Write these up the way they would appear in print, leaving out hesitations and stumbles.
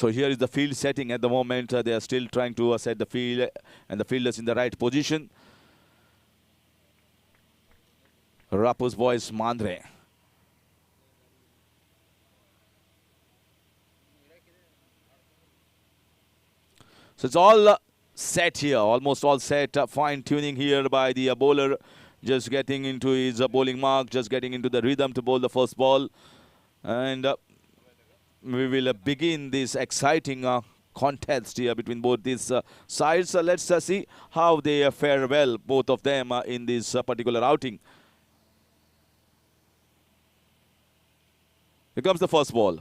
So here is the field setting at the moment. They are still trying to set the field and the fielders in the right position. Rappoz boys Mandrem. So it's all set here, almost all set. Fine tuning here by the bowler, just getting into his bowling mark, just getting into the rhythm to bowl the first ball. And we will begin this exciting contest here between both these sides. Let's see how they fare well, both of them, in this particular outing. Here comes the first ball.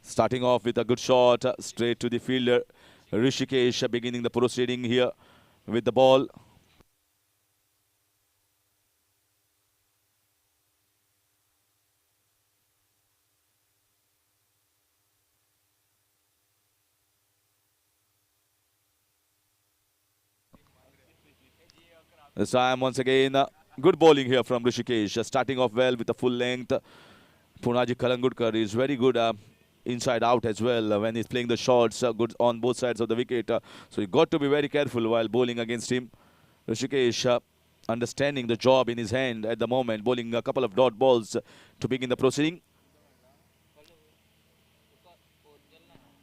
Starting off with a good shot straight to the fielder. Rishikesh beginning the proceeding here with the ball. This time once again, good bowling here from Rishikesh. Starting off well with the full length. Punaji Kalangudkar is very good inside out as well when he's playing the shots good on both sides of the wicket. So you got to be very careful while bowling against him. Rishikesh understanding the job in his hand at the moment, bowling a couple of dot balls to begin the proceeding.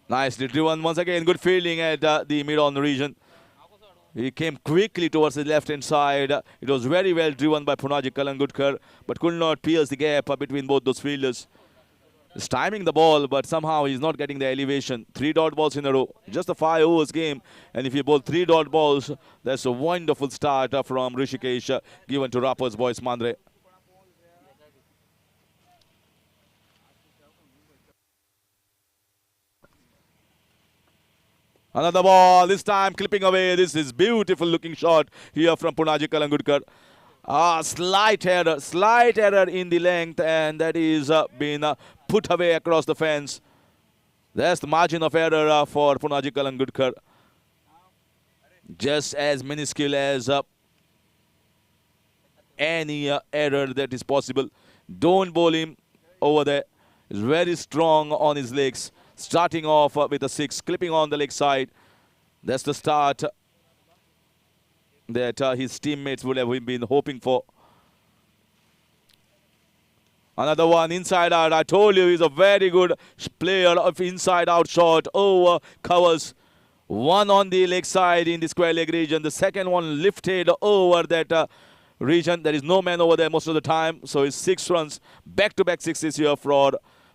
Nicely driven once again. Good fielding at the mid-on region. He came quickly towards the left-hand side. It was very well driven by Punaji Kalangudkar, but could not pierce the gap between both those fielders. He's timing the ball, but somehow he's not getting the elevation. 3 dot balls in a row. Just a 5 overs game. And if you bowl 3 dot balls, that's a wonderful start from Rishikesh given to Rappoz boys Mandrem. Another ball, this time clipping away. This is beautiful looking shot here from Punaji Kalangudkar. Slight error in the length, and that is been put away across the fence. That's the margin of error for Punaji Kalangudkar. Just as minuscule as any error that is possible. Don't bowl him over there. He's very strong on his legs. Starting off with a 6, clipping on the leg side. That's the start that his teammates would have been hoping for. Another one inside out. I told you he's a very good player of inside out shot over covers. One on the leg side in the square leg region. The second one lifted over that region. There is no man over there most of the time. So it's 6 runs. Back-to-back sixes here for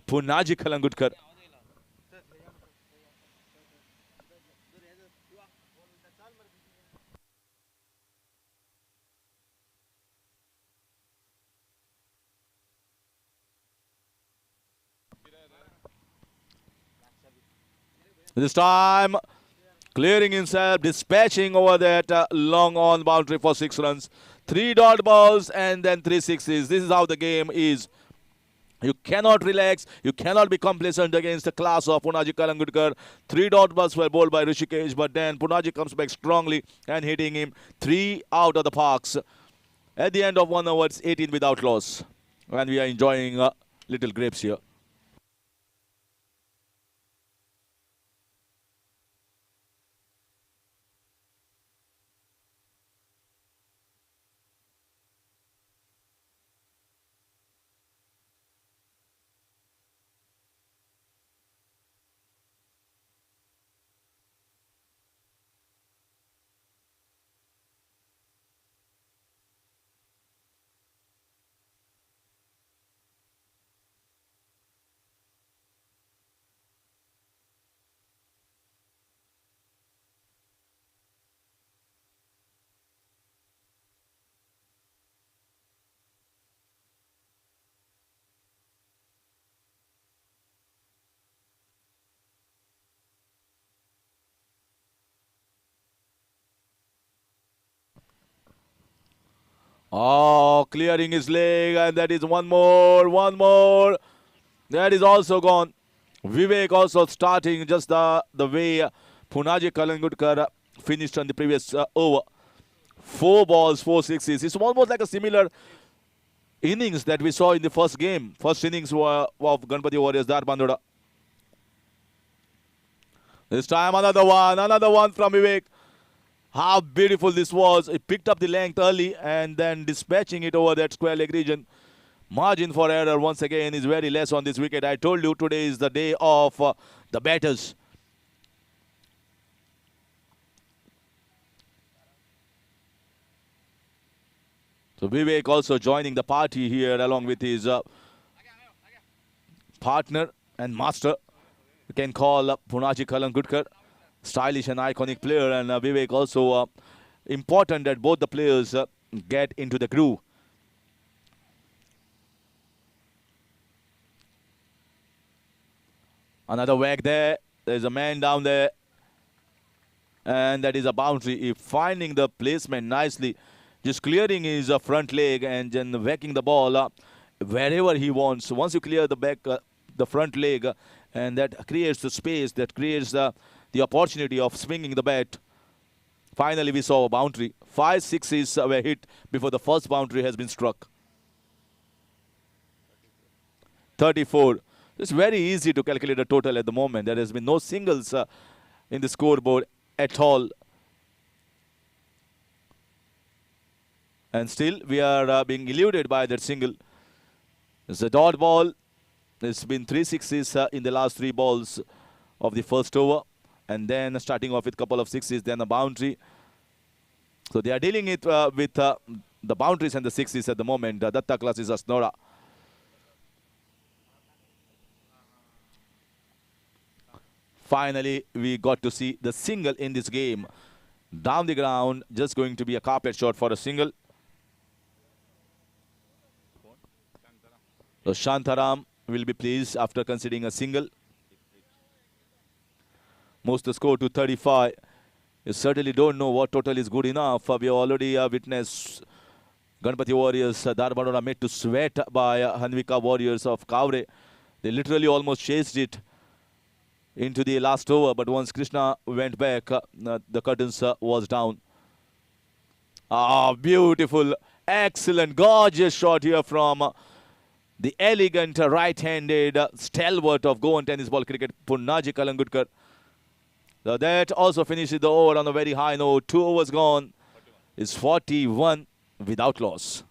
Punaji Kalangudkar. This time, clearing himself, dispatching over that long on boundary for 6 runs. 3 dot balls and then 3 sixes. This is how the game is. You cannot relax. You cannot be complacent against the class of Punaji Kalangudkar. 3 dot balls were bowled by Rishikesh, but then Punaji comes back strongly and hitting him 3 out of the parks. At the end of 1 over, it's 18 without loss. And we are enjoying little grapes here. Oh, clearing his leg, and that is one more. That is also gone. Vivek also starting just the way Punaji Kalangudkar finished on the previous over. 4 balls, 4 sixes. It's almost like a similar innings that we saw in the first game. First innings were of Ganpati Warriors, Darbandura. This time another one from Vivek. How beautiful this was. It picked up the length early and then dispatching it over that square leg region. Margin for error once again is very less on this wicket. I told you today is the day of the batters. So Vivek also joining the party here along with his partner and master. You can call Punaji Kalangudkar. Stylish and iconic player, and Vivek also important that both the players get into the groove. Another whack there. There's a man down there. And that is a boundary. If finding the placement nicely, just clearing his front leg and then whacking the ball wherever he wants. Once you clear the back, the front leg, and that creates the space, that creates the opportunity of swinging the bat. Finally, we saw a boundary. 5 sixes were hit before the first boundary has been struck. 34. It's very easy to calculate the total at the moment. There has been no singles in the scoreboard at all. And still, we are being eluded by that single. It's a dot ball. There's been 3 sixes in the last 3 balls of the first over. And then starting off with a couple of sixes, then a boundary. So they are dealing it with the boundaries and the sixes at the moment. Datta class is Assanora. Finally, we got to see the single in this game. Down the ground, just going to be a carpet shot for a single. So Shantaram will be pleased after conceding a single. Moves the score to 35. You certainly don't know what total is good enough. We already witnessed Ganpati Warriors, Darbandura made to sweat by Hanvika Warriors of Kavre. They literally almost chased it into the last over, but once Krishna went back, the curtains was down. Ah, beautiful, excellent, gorgeous shot here from the elegant right-handed stalwart of Goan tennis ball cricket, Punaji Kalangudkar. So that also finishes the over on a very high note. 2 overs gone. It's 41 without loss.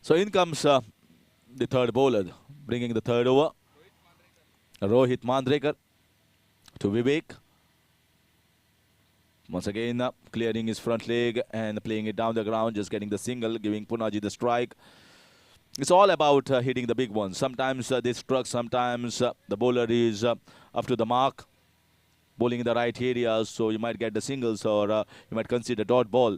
So in comes the third bowler, bringing the third over. Rohit Mandrekar to Vivek. Once again, clearing his front leg and playing it down the ground, just getting the single, giving Punaji the strike. It's all about hitting the big ones. Sometimes they struck, sometimes the bowler is up to the mark, bowling in the right areas, so you might get the singles or you might consider dot ball.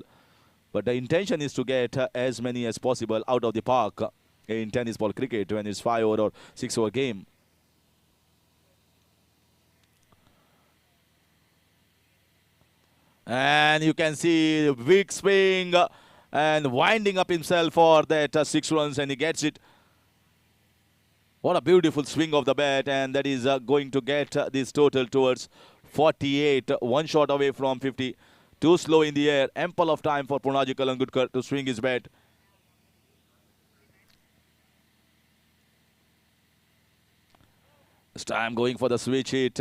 But the intention is to get as many as possible out of the park in tennis ball cricket when it's 5 over or 6 over game. And you can see big swing and winding up himself for that 6 runs, and he gets it. What a beautiful swing of the bat, and that is going to get this total towards 48, 1 shot away from 50. Too slow in the air, ample of time for Punaji Kalangudkar to swing his bat. This time going for the switch hit,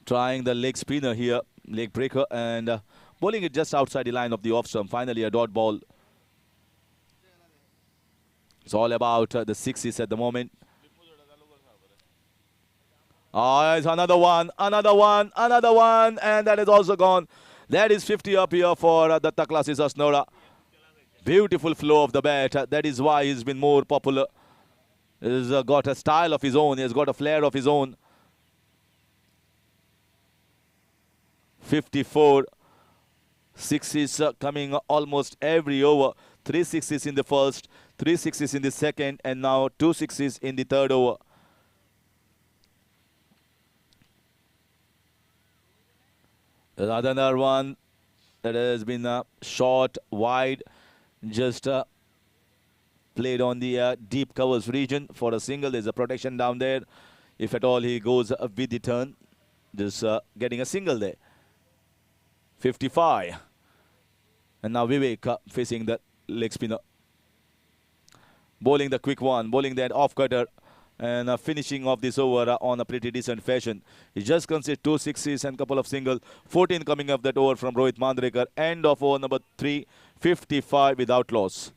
trying the leg spinner here, leg breaker, and bowling it just outside the line of the off stump. Finally a dot ball. It's all about the sixes at the moment. Oh, it's another one, and that is also gone. That is 50 up here for Datta classes Assanora. Beautiful flow of the bat. That is why he's been more popular. He's got a style of his own. He's got a flair of his own. 54. Sixes coming almost every over. 3 sixes in the first, 3 sixes in the second, and now 2 sixes in the third over. Another one that has been short, wide, just played on the deep covers region for a single. There's a protection down there. If at all he goes with the turn, just getting a single there. 55. And now Vivek facing the leg spinner. Bowling the quick one, bowling that off cutter, and finishing off this over on a pretty decent fashion. He just conceded 2 sixes and couple of singles. 14 coming up that over from Rohit Mandrekar. End of over number 3, 55 without loss.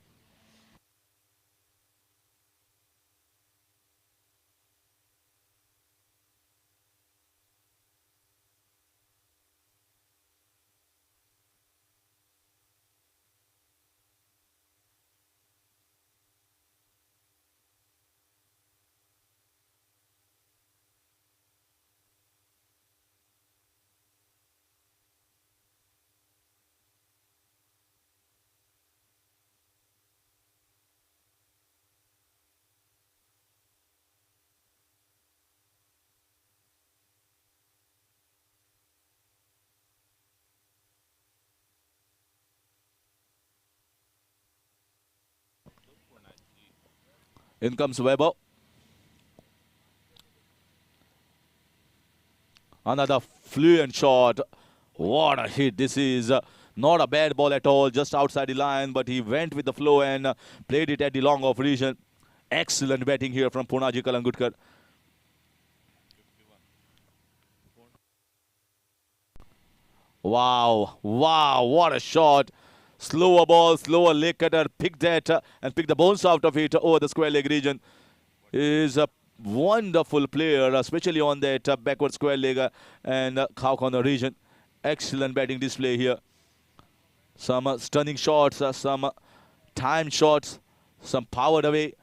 In comes Weber. Another fluent shot. What a hit. This is not a bad ball at all, just outside the line, but he went with the flow and played it at the long off region. Excellent batting here from Punaji Kalangutkar. Wow, wow, what a shot. Slower ball, slower leg cutter, picked that and picked the bones out of it over the square leg region. Is a wonderful player, especially on that backward square leg and cow corner region. Excellent batting display here. Some stunning shots, some timed shots, some powered away.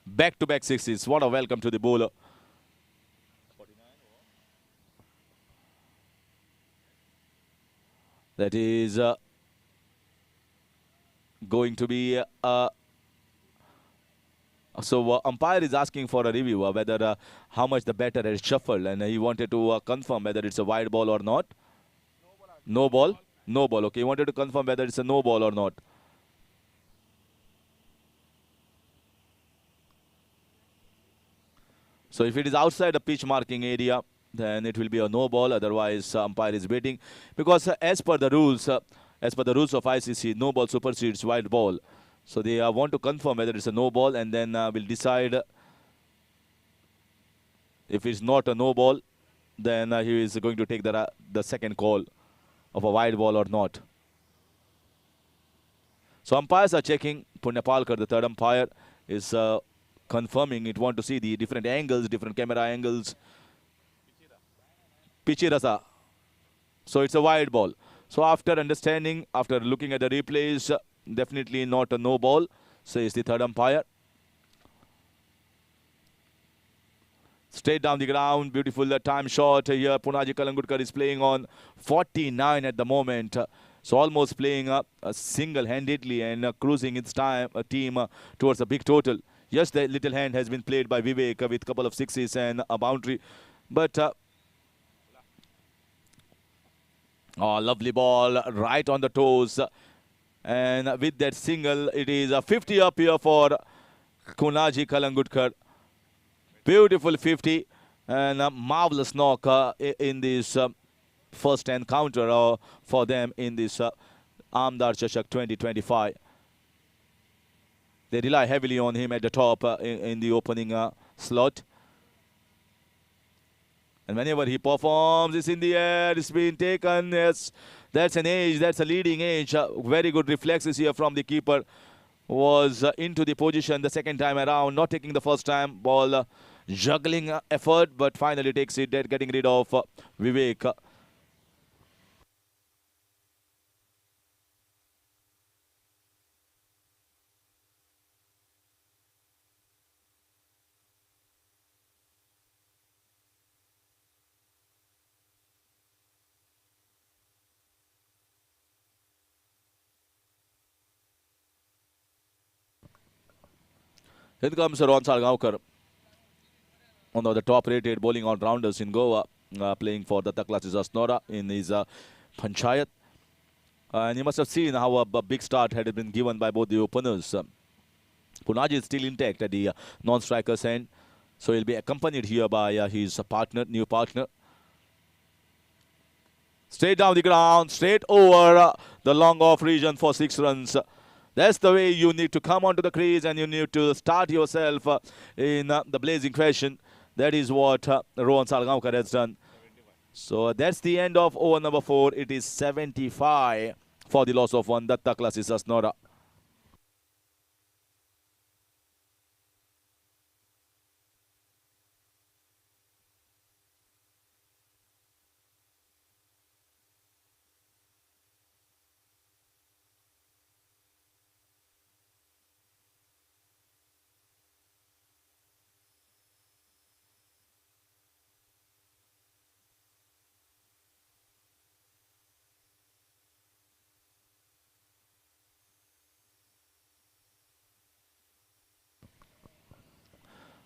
Back-to-back sixes. What a welcome to the bowler. That is going to be so umpire is asking for a review whether how much the batter has shuffled, and he wanted to confirm whether it's a wide ball or not. No ball? No ball. Okay, he wanted to confirm whether it's a no ball or not. So if it is outside the pitch marking area, then it will be a no ball. Otherwise, umpire is waiting, because as per the rules of ICC, no ball supersedes wide ball. So they want to confirm whether it's a no ball, and then will decide if it's not a no ball, then he is going to take the second call of a wide ball or not. So umpires are checking. Punya Palkar, the third umpire, is confirming. It want to see the different angles, different camera angles. Pichirasa. So it's a wide ball. So after understanding, after looking at the replays, definitely not a no ball, says the third umpire. Straight down the ground, beautiful time shot here. Punaji Kalangutkar is playing on 49 at the moment. So almost playing single-handedly and cruising its team towards a big total. Yes, the little hand has been played by Vivek with a couple of sixes and a boundary. But oh, lovely ball right on the toes. And with that single, it is a 50 up here for Punaji Kalangutkar. Beautiful 50 and a marvelous knock in this first encounter for them in this Aamdar Chashak 2025. They rely heavily on him at the top in the opening slot. And whenever he performs, it's in the air, it's been taken. Yes, that's an edge, that's a leading edge. Very good reflexes here from the keeper. was into the position the second time around, not taking the first time. Ball juggling effort, but finally takes it, getting rid of Vivek. Here comes Ron Salgaonkar, one of the top-rated bowling all-rounders in Goa, playing for the Datta Assanora in his Panchayat. And you must have seen how a big start had been given by both the openers. Punaji is still intact at the non-striker's end, so he'll be accompanied here by his partner, new partner. Straight down the ground, straight over the long-off region for 6 runs. That's the way you need to come onto the crease, and you need to start yourself in the blazing fashion. That is what Rohan Salgaonkar has done. So that's the end of over number 4. It is 75 for the loss of 1. Datta classes Assanora.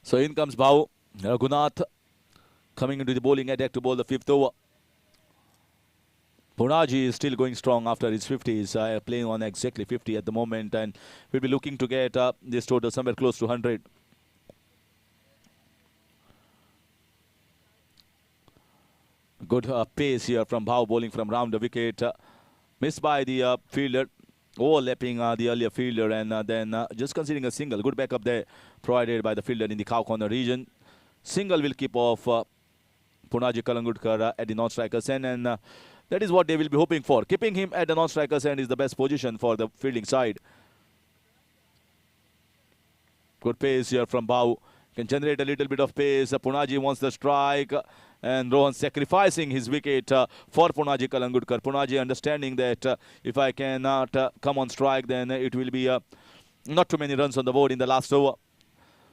So in comes Bhau. Raghunath coming into the bowling attack to bowl the 5th over. Punaji is still going strong after his 50s, playing on exactly 50 at the moment, and we'll be looking to get this total somewhere close to 100. Good pace here from Bhau, bowling from round the wicket. Missed by the fielder, overlapping the earlier fielder, and then just considering a single. Good backup there provided by the fielder in the cow corner region. Single will keep off Punaji Kalangudkar at the non-striker's end, and that is what they will be hoping for. Keeping him at the non-striker's end is the best position for the fielding side. Good pace here from Bhau. Can generate a little bit of pace. Punaji wants the strike, and Rohan sacrificing his wicket for Punaji Kalangudkar. Punaji understanding that if I cannot come on strike, then it will be not too many runs on the board in the last over.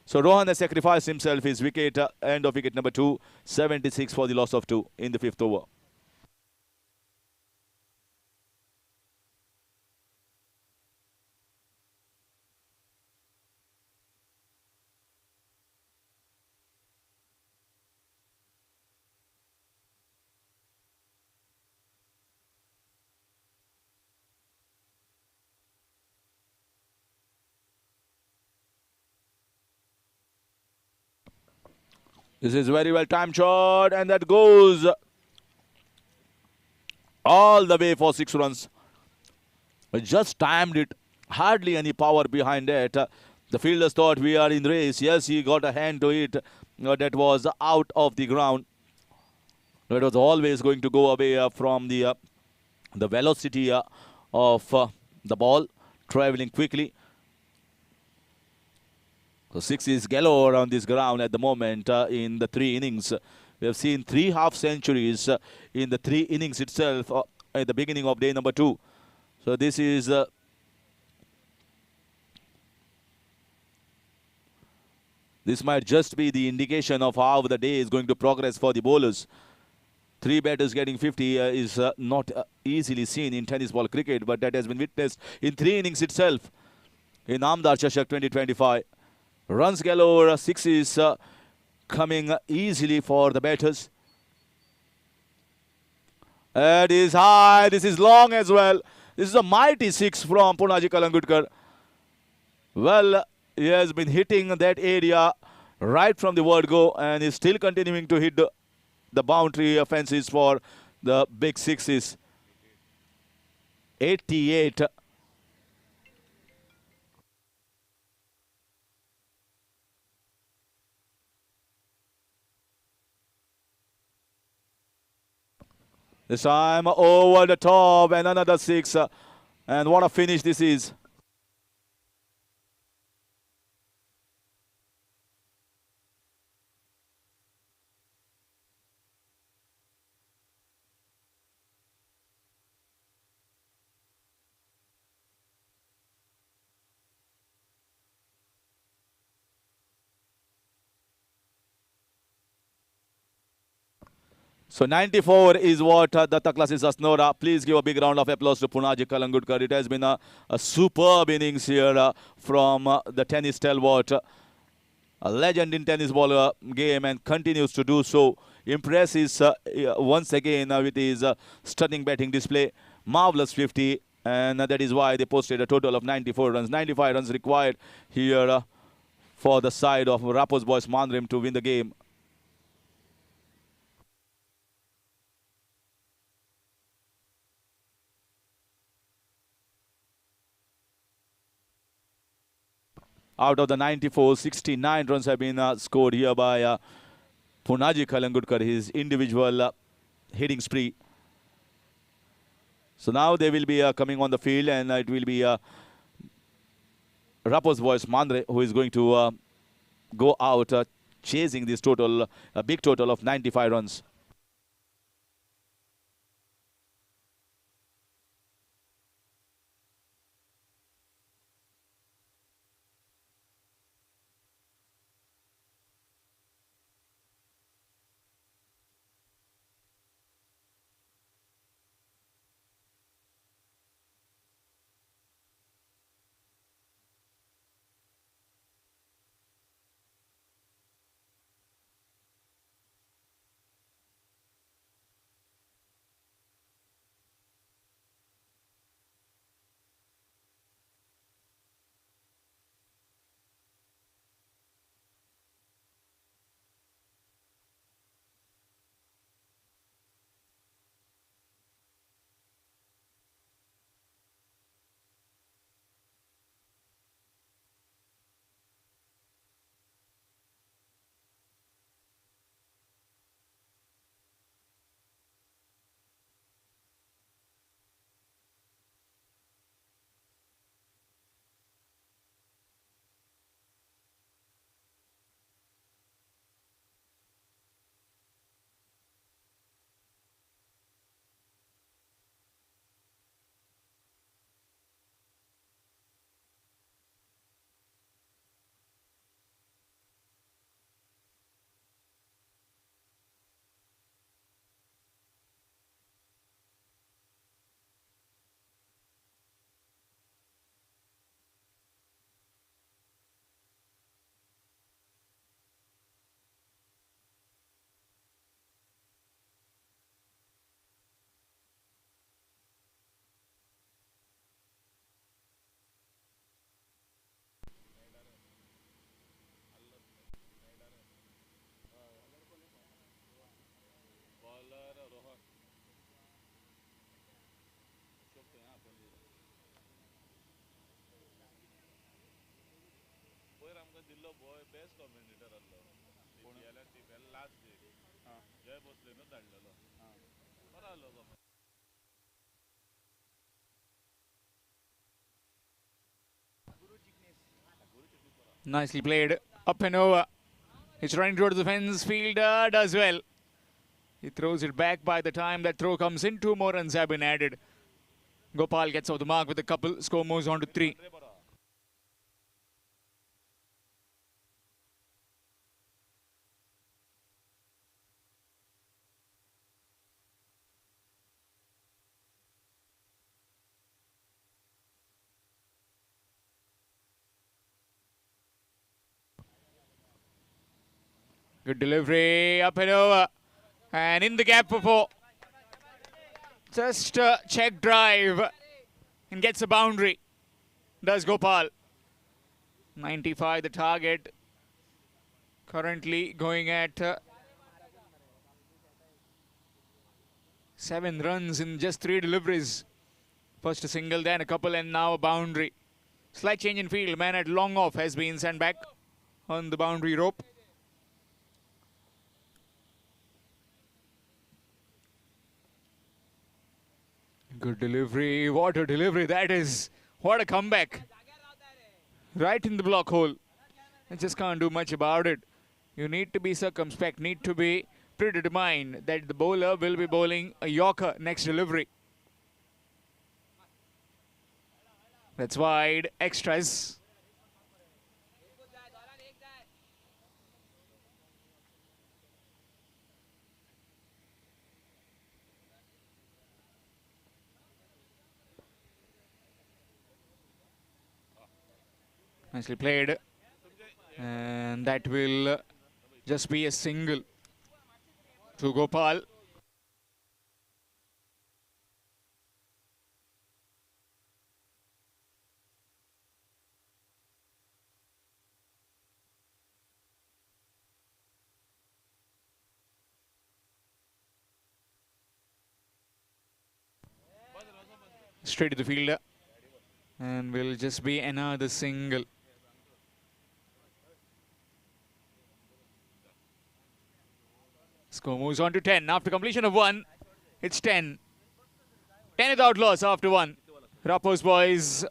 So Rohan has sacrificed himself, his wicket, end of wicket number 2, 76 for the loss of 2 in the 5th over. This is very well timed shot, and that goes all the way for 6 runs. Just timed it, hardly any power behind it. The fielders thought we are in race. Yes, he got a hand to it. That was out of the ground. It was always going to go away from the velocity of the ball, traveling quickly. So 6 is galore on this ground at the moment in the 3 innings. We have seen 3 half centuries in the 3 innings itself at the beginning of day number 2. So this is this might just be the indication of how the day is going to progress for the bowlers. 3 batters getting 50 is not easily seen in tennis ball cricket, but that has been witnessed in 3 innings itself in Aamdar Chashak 2025. Runs galore, 6 is coming easily for the batters. It is high, this is long as well. This is a mighty 6 from Punaji Kalangudkar. Well, he has been hitting that area right from the word go, and is still continuing to hit the boundary fences for the big 6s. 88. This time over the top, and another 6. And what a finish this is. So 94 is what Datta classes Assanora. Please give a big round of applause to Punaji Kalangudkar. It has been a superb innings here from the tennis stalwart. A legend in tennis ball game and continues to do so. Impresses once again with his stunning batting display. Marvelous 50, and that is why they posted a total of 94 runs. 95 runs required here for the side of Rappoz boys Mandrem to win the game. Out of the 94, 69 runs have been scored here by Punaji Kalangudkar, his individual hitting spree. So now they will be coming on the field, and it will be Rappoz boys Mandre who is going to go out chasing this total, a big total of 95 runs. Nicely played. Up and over. It's running towards the fence. Fielder does well. He throws it back. By the time that throw comes in, 2 more runs have been added. Gopal gets off the mark with a couple. Score moves on to 3. Good delivery. Up and over. And in the gap for 4. Just a check drive. And gets a boundary. Does Gopal. 95 the target. Currently going at 7 runs in just 3 deliveries. First a single, then a couple, and now a boundary. Slight change in field. Man at long off has been sent back on the boundary rope. Good delivery. What a delivery that is. What a comeback. Right in the block hole. I just can't do much about it. You need to be circumspect, need to be predetermined that the bowler will be bowling a Yorker next delivery. That's wide. Extras. Nicely played. And that will just be a single to Gopal. Straight to the fielder. And will just be another single. Score moves on to 10. After completion of 1, it's 10. 10 without loss after 1. Rappoz boys.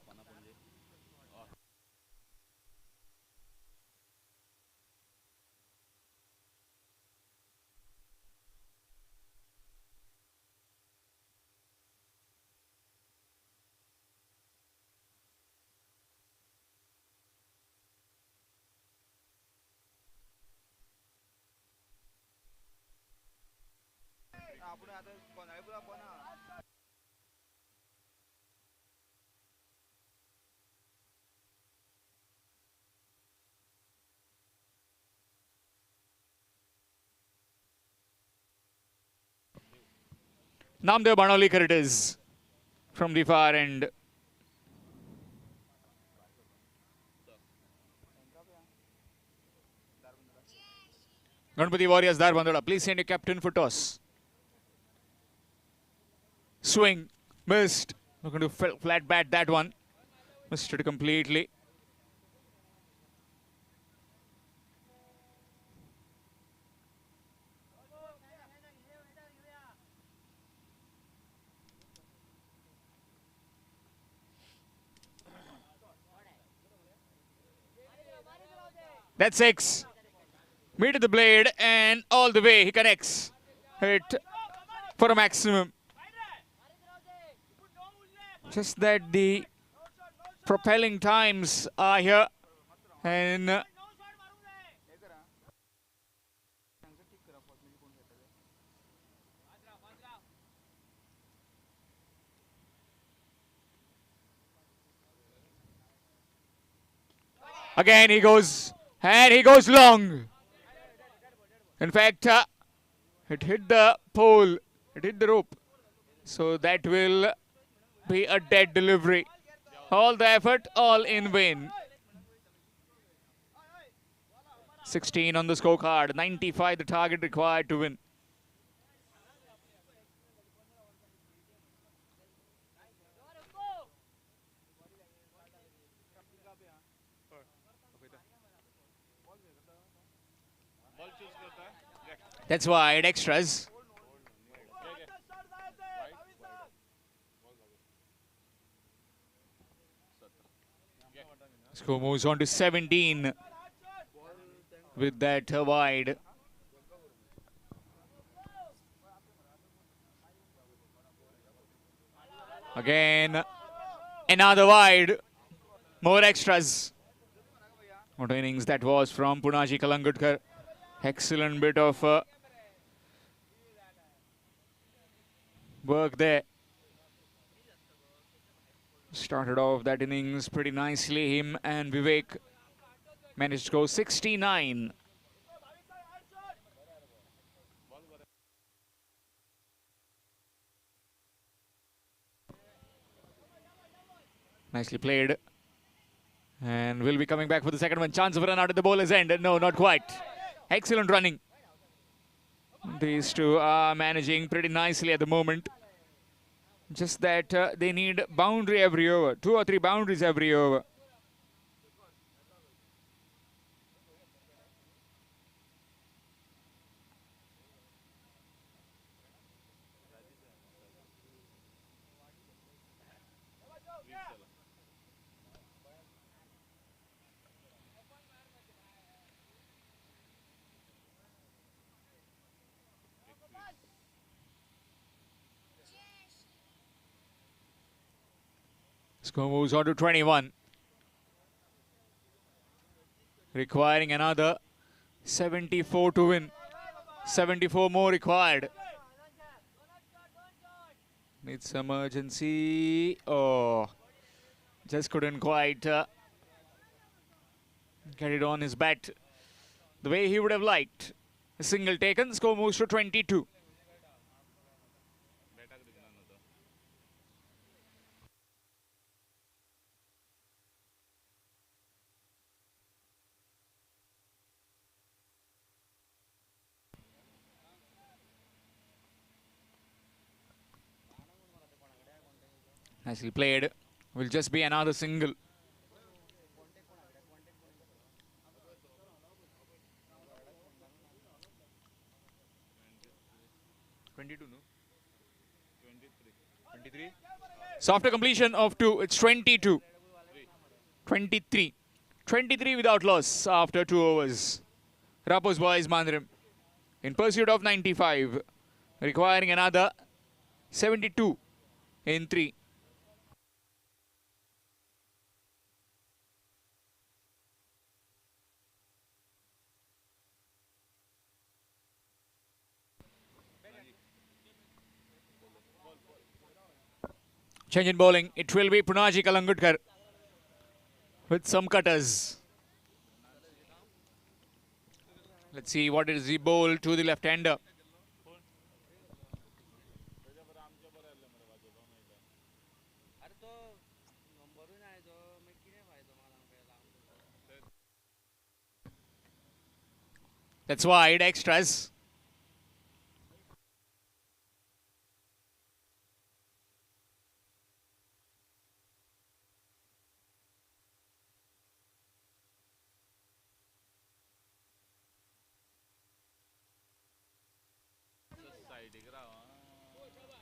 Namdev Banalikar it is from the far end. Ganpati Warriors Dar Bandora. Please send your captain for toss. Swing. Missed. Looking to flat bat that one. Missed it completely. That's 6. Meet the blade and all the way he connects. Hit for a maximum. Just that the propelling times are here. And again he goes. And he goes long. In fact, it hit the pole. It hit the rope. So that will be a dead delivery. All the effort, all in vain. 16 on the scorecard. 95 the target required to win. That's wide, extras. Score moves on to 17 with that wide. Again, another wide. More extras. What innings that was from Punaji Kalangutkar. Excellent bit of work there. Started off that innings pretty nicely. Him and Vivek managed to go 69. Nicely played. And will be coming back for the second one. Chance of a run out at the bowler's end. No, not quite. Excellent running. These two are managing pretty nicely at the moment. Just that they need boundary every over. 2 or 3 boundaries every over. Score moves on to 21. Requiring another 74 to win. 74 more required. Needs some urgency. Oh, just couldn't quite get it on his bat the way he would have liked. A single taken, score moves to 22. Nicely played. Will just be another single. So after completion of 2, it's 22. 23. 23 without loss after 2 overs. Rappoz boys Mandrem in pursuit of 95, requiring another 72 in 3. Change in bowling. It will be Punaji Kalangudkar with some cutters. Let's see what is he bowl to the left-hander. That's wide, extras.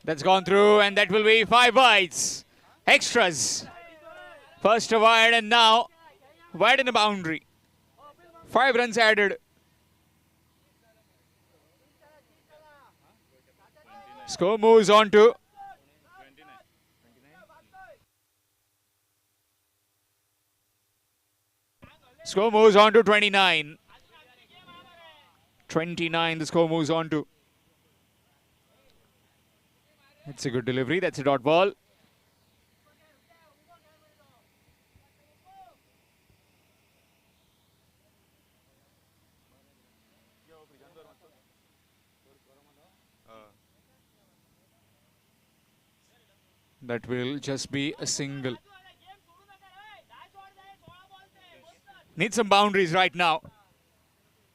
That's gone through, and that will be 5 wides. Extras. First a wide, and now wide in the boundary. 5 runs added. Score moves on to Score moves on to 29. 29 the score moves on to. It's a good delivery. That's a dot ball. That will just be a single. Need some boundaries right now.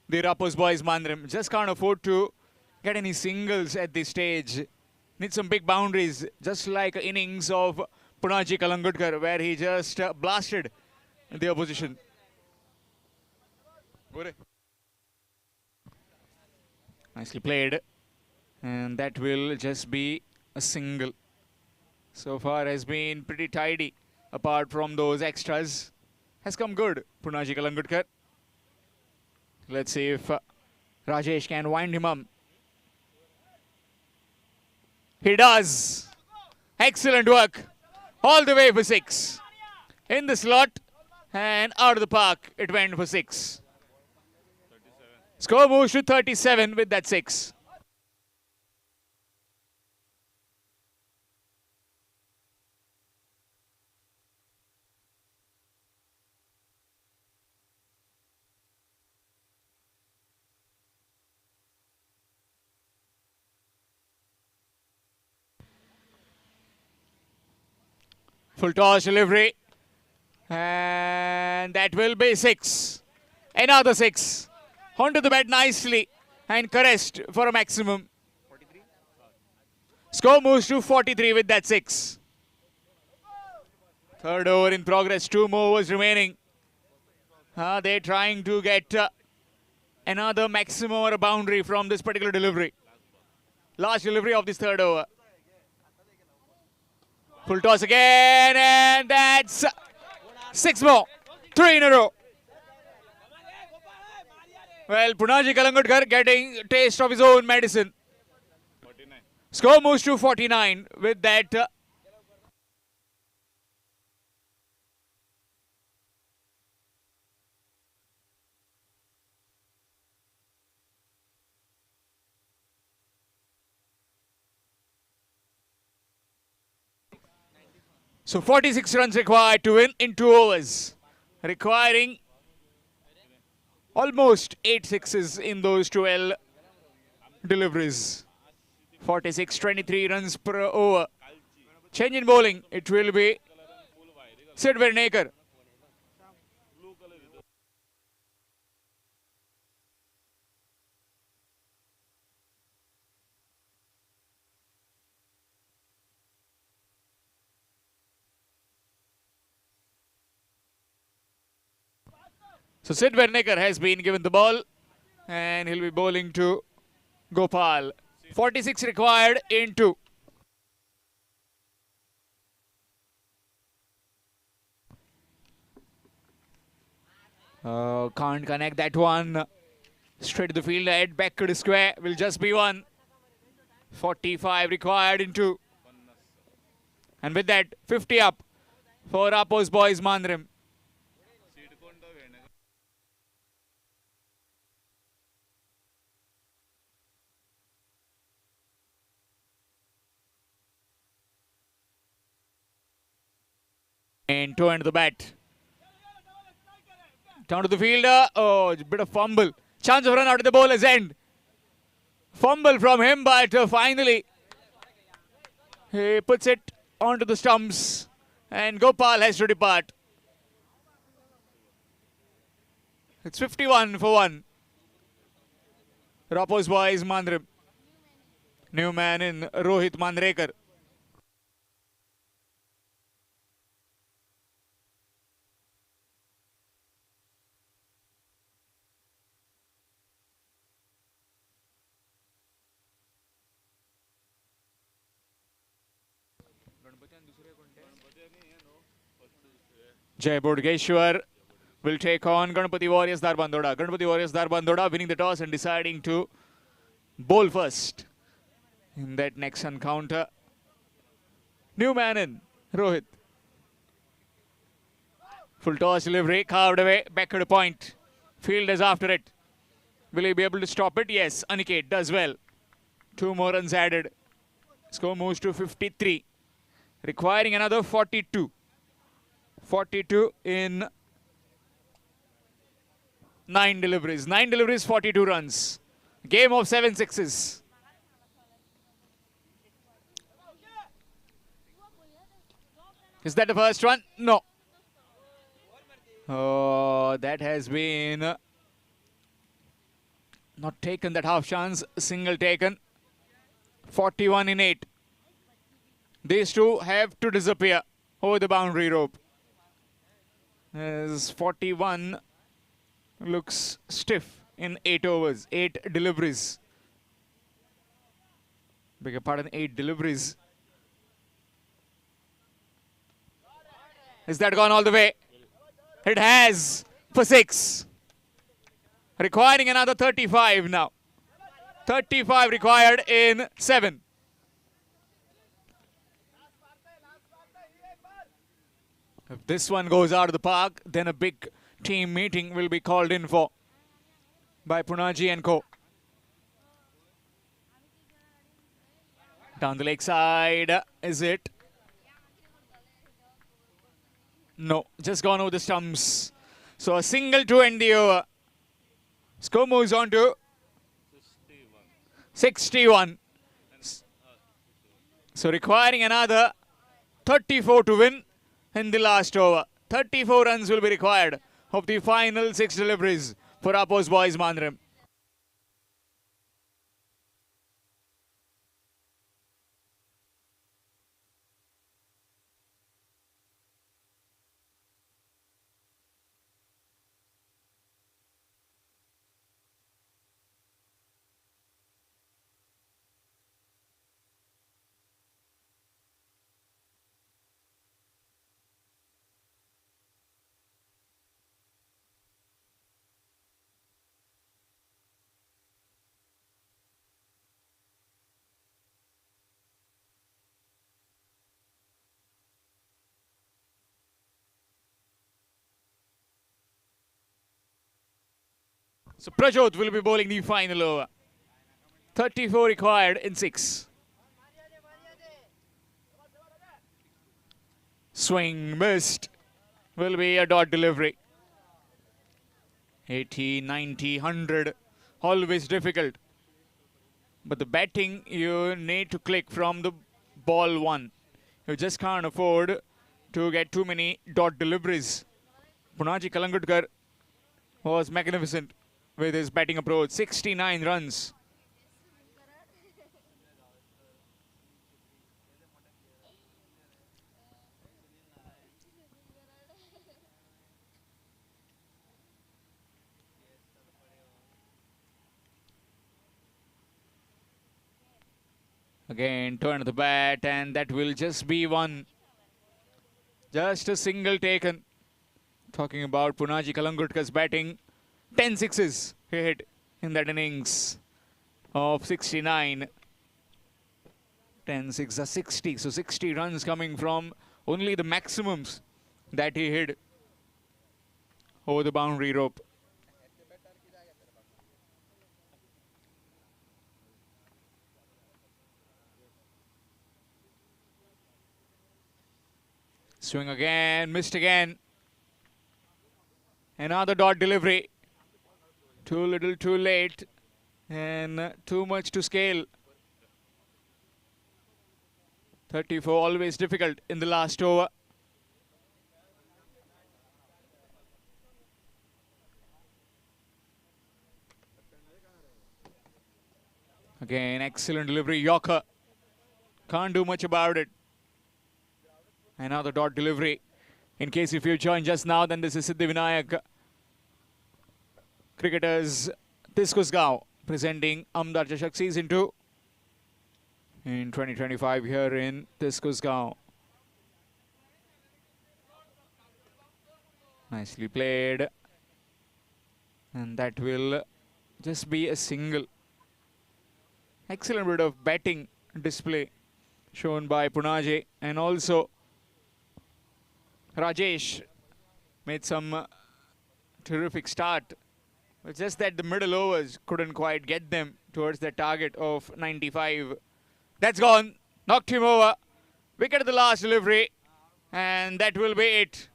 The Rappoz boys Mandrem just can't afford to get any singles at this stage. Need some big boundaries, just like innings of Punaji Kalangudkar, where he just blasted the opposition. Nicely played. And that will just be a single. So far has been pretty tidy, apart from those extras. Has come good, Punaji Kalangudkar. Let's see if Rajesh can wind him up. He does. Excellent work. All the way for 6. In the slot and out of the park, it went for 6. Score moves to 37 with that 6. Full toss delivery. And that will be 6. Another 6. Onto the bat nicely and caressed for a maximum. Score moves to 43 with that 6. Third over in progress. 2 more overs remaining. They're trying to get another maximum or a boundary from this particular delivery. Last delivery of this third over. Full toss again, and that's 6 more. 3 in a row. Well, Punaji Kalangudkar getting a taste of his own medicine. 49. Score moves to 49 with that. So 46 runs required to win in 2 overs, requiring Almost 8 sixes in those 12 deliveries. 46-23 runs per over. Change in bowling. It will be Sid Vernekar. So Sid Vernekar has been given the ball and he'll be bowling to Gopal. 46 required in 2. Can't connect that one. Straight to the field, head back to the square. Will just be 1. 45 required in 2. And with that, 50 up for Rappoz boys Mandrem. And 2 into the bat. Down to the fielder. Oh, a bit of fumble. Chance of run out of the bowler's end. Fumble from him, but finally he puts it onto the stumps. And Gopal has to depart. It's 51 for 1. Rappoz boys Mandrem. New man in Rohit Mandrekar. Jai Bodgeshwar will take on Ganapati Warriors Darbandoda. Ganapati Warriors Darbandoda winning the toss and deciding to bowl first in that next encounter. New man in Rohit. Full toss delivery, carved away, back to the point. Field is after it. Will he be able to stop it? Yes, Aniket does well. 2 more runs added. Score moves to 53. Requiring another 42. 42 in 9 deliveries. 9 deliveries, 42 runs. Game of 7 sixes. Is that the first one? No. Oh, that has been not taken, that half chance. Single taken. 41 in 8. These two have to disappear over the boundary rope. As 41 looks stiff in 8 overs, 8 deliveries. Beg your pardon, 8 deliveries. Has that gone all the way? It has for 6. Requiring another 35 now. 35 required in 7. If this one goes out of the park, then a big team meeting will be called in for by Punaji and co. Down the leg side, is it? No, just gone over the stumps. So a single to end the over. Score moves on to 61. So requiring another 34 to win in the last over. 34 runs will be required of the final 6 deliveries for Rappoz boys Mandrem. So Prajot will be bowling the final over. 34 required in 6. Swing missed. Will be a dot delivery. 80, 90, 100. Always difficult. But the batting, you need to click from the ball one. You just can't afford to get too many dot deliveries. Punaji Kalangutkar was magnificent with his batting approach. 69 runs. Again, turn the bat, and that will just be one. Just a single taken. Talking about Punaji Kalangutkar's batting. 10 sixes he hit in that innings of 69. 10 6 are 60. So 60 runs coming from only the maximums that he hit over the boundary rope. Swing again, missed again. Another dot delivery. Too little, too late, and too much to scale. 34, always difficult in the last over. Again, excellent delivery, Yorker. Can't do much about it. Another dot delivery. In case if you joined just now, then this is Siddhi Vinayak Cricketers Tiskusgaon presenting Aamdar Chashak Season 2 in 2025 here in Tiskusgaon. Nicely played. And that will just be a single. Excellent bit of batting display shown by Punaji, and also Rajesh made some terrific start. But just that the middle overs couldn't quite get them towards the target of 95. That's gone. Knocked him over. Wicket at the last delivery. And that will be it.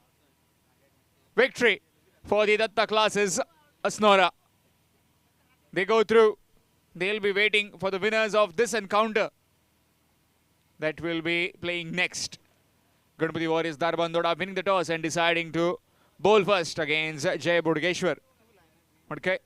Victory for the Datta classes, Assanora. They go through. They'll be waiting for the winners of this encounter that will be playing next. Ganpati Warriors Darbandora winning the toss and deciding to bowl first against Jay Budgeshwar. Okay.